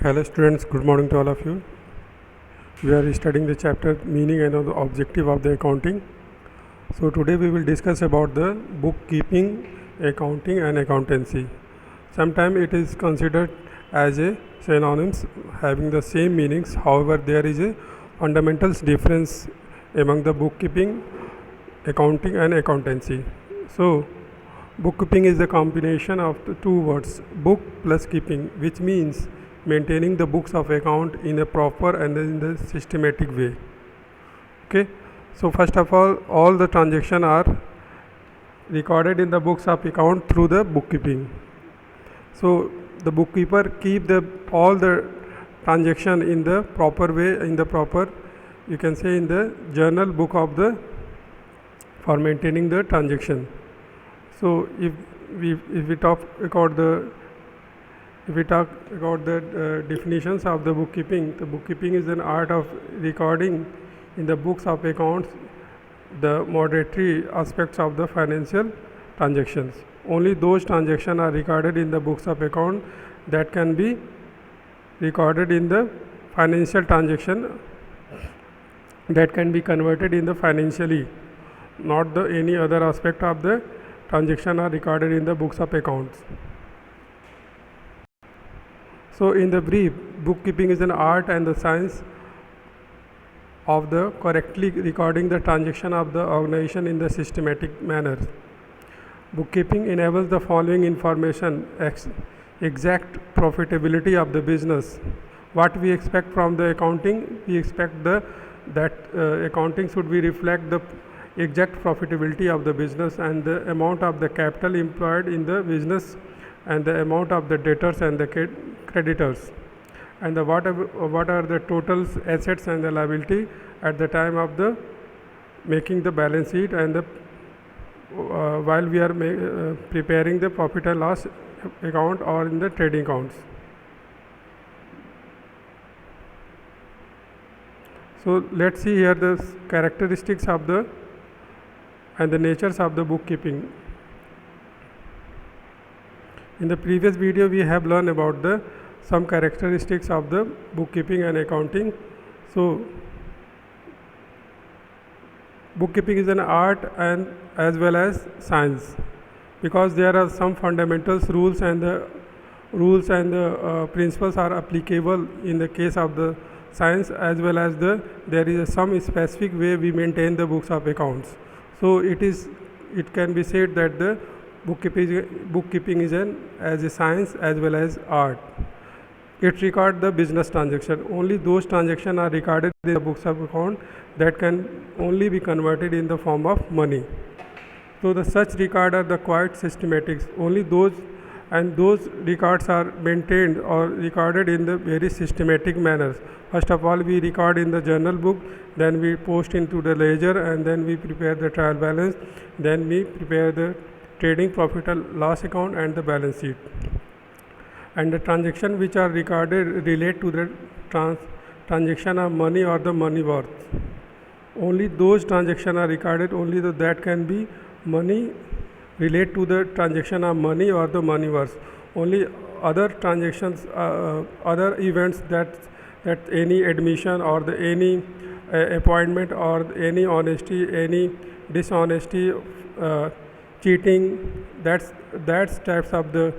Hello students, good morning to all of you. We are studying the chapter meaning and the objective of the accounting. So today we will discuss about the bookkeeping, accounting and accountancy. Sometimes it is considered as a synonyms having the same meanings. However, there is a fundamental difference among the bookkeeping, accounting and accountancy. So bookkeeping is the combination of the two words book plus keeping, which means maintaining the books of account in a proper and in the systematic way. Okay, so first of all the transactions are recorded in the books of account through the bookkeeping. So the bookkeeper keep all the transaction in the proper way, in the proper, you can say, in the journal book of the for maintaining the transaction. So if we talk about the definitions of the bookkeeping is an art of recording in the books of accounts the monetary aspects of the financial transactions. Only those transactions are recorded in the books of account that can be recorded in the financial transaction that can be converted in the financially, not any other aspect of the transaction are recorded in the books of accounts. So in the brief, bookkeeping is an art and the science of the correctly recording the transaction of the organization in the systematic manner. Bookkeeping enables the following information: exact profitability of the business. What we expect from the accounting, we expect that accounting should be reflect the exact profitability of the business and the amount of the capital employed in the business and the amount of the debtors and the creditors, and what are the total assets and the liability at the time of the making the balance sheet and the while we are preparing the profit and loss account or in the trading accounts. So let's see here the characteristics of the and the natures of the bookkeeping. In the previous video we have learned about some characteristics of the bookkeeping and accounting. So bookkeeping is an art and as well as science, because there are some fundamentals rules and the principles are applicable in the case of the science, as well as there is some specific way we maintain the books of accounts. So it can be said that the bookkeeping is as a science as well as art. It records the business transaction. Only those transactions are recorded in the books of account that can only be converted in the form of money. So the such records are the quite systematic. Only those records are maintained or recorded in the very systematic manner. First of all, we record in the journal book, then we post into the ledger, and then we prepare the trial balance, then we prepare the trading profit and loss account and the balance sheet. And the transaction which are recorded relate to the transaction of money or the money worth. Only those transactions are recorded, only that can be money relate to the transaction of money or the money worth. Only other transactions, other events that any admission or any appointment or any honesty, any dishonesty, cheating, that's types of the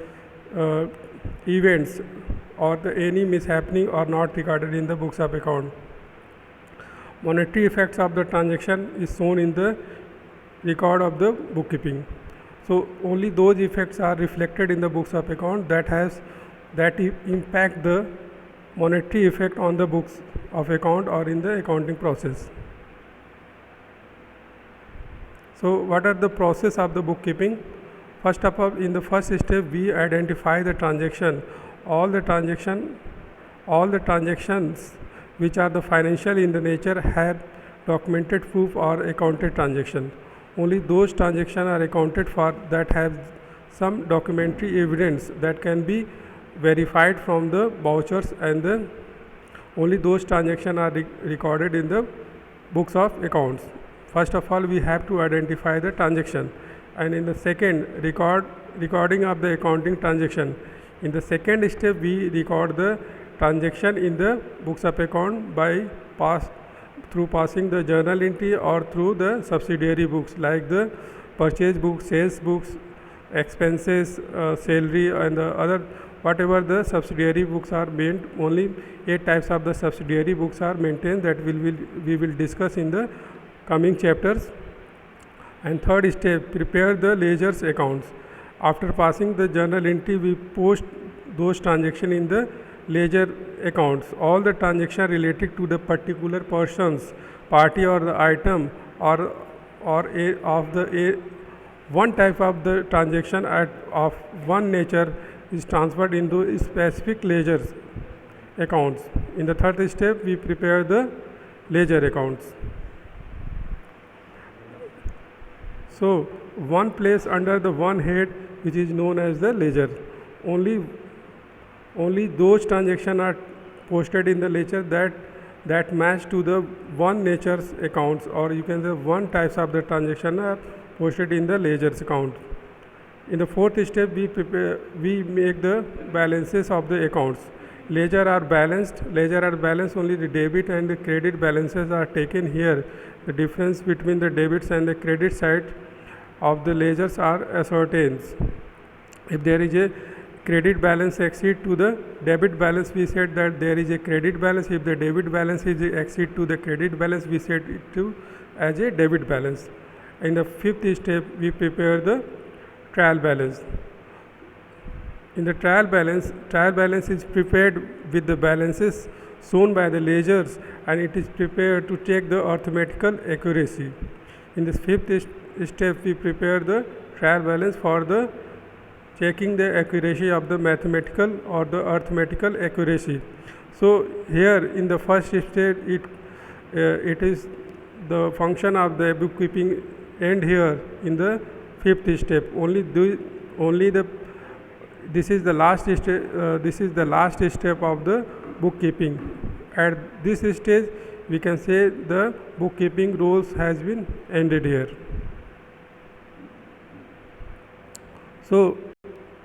events or any mishappening are not recorded in the books of account. Monetary effects of the transaction is shown in the record of the bookkeeping. So only those effects are reflected in the books of account that impact the monetary effect on the books of account or in the accounting process. So what are the process of the bookkeeping? First of all, in the first step, we identify the transaction. All the transactions which are the financial in the nature have documented proof or accounted transaction. Only those transactions are accounted for that have some documentary evidence that can be verified from the vouchers, and only those transactions are recorded in the books of accounts. First of all, we have to identify the transaction, and in the second, recording of the accounting transaction. In the second step, we record the transaction in the books of account by through passing the journal entry or through the subsidiary books like the purchase books, sales books, expenses, salary, and the other whatever the subsidiary books are meant. Only 8 types of the subsidiary books are maintained that we will discuss in the coming chapters. And third step, prepare the ledger's accounts. After passing the journal entry, we post those transactions in the ledger accounts. All the transactions related to the particular persons, party, or the item, or one type of the transaction of one nature is transferred into specific ledger accounts. In the third step, we prepare the ledger accounts. So one place under the one head which is known as the ledger. Only those transactions are posted in the ledger that match to the one nature's accounts, or you can say one types of the transaction are posted in the ledger's account. In the fourth step, we make the balances of the accounts. Ledger are balanced. Only the debit and the credit balances are taken here. The difference between the debits and the credit side of the ledgers are ascertained. If there is a credit balance exceed to the debit balance, we said that there is a credit balance. If the debit balance is exceed to the credit balance, we said it to as a debit balance. In the fifth step, we prepare the trial balance. In the trial balance is prepared with the balances shown by the ledgers, and it is prepared to check the arithmetical accuracy. In the fifth step, we prepare the trial balance for the checking the accuracy of the mathematical or the arithmetical accuracy. So here in the first step, it is the function of the bookkeeping end here in the fifth step. This is the last step of the bookkeeping. At this stage, we can say the bookkeeping rules has been ended here. So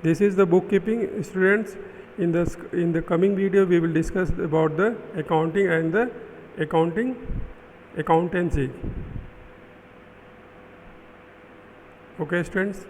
this is the bookkeeping, students. In the coming video, we will discuss about the accounting and the accountancy. Okay, students.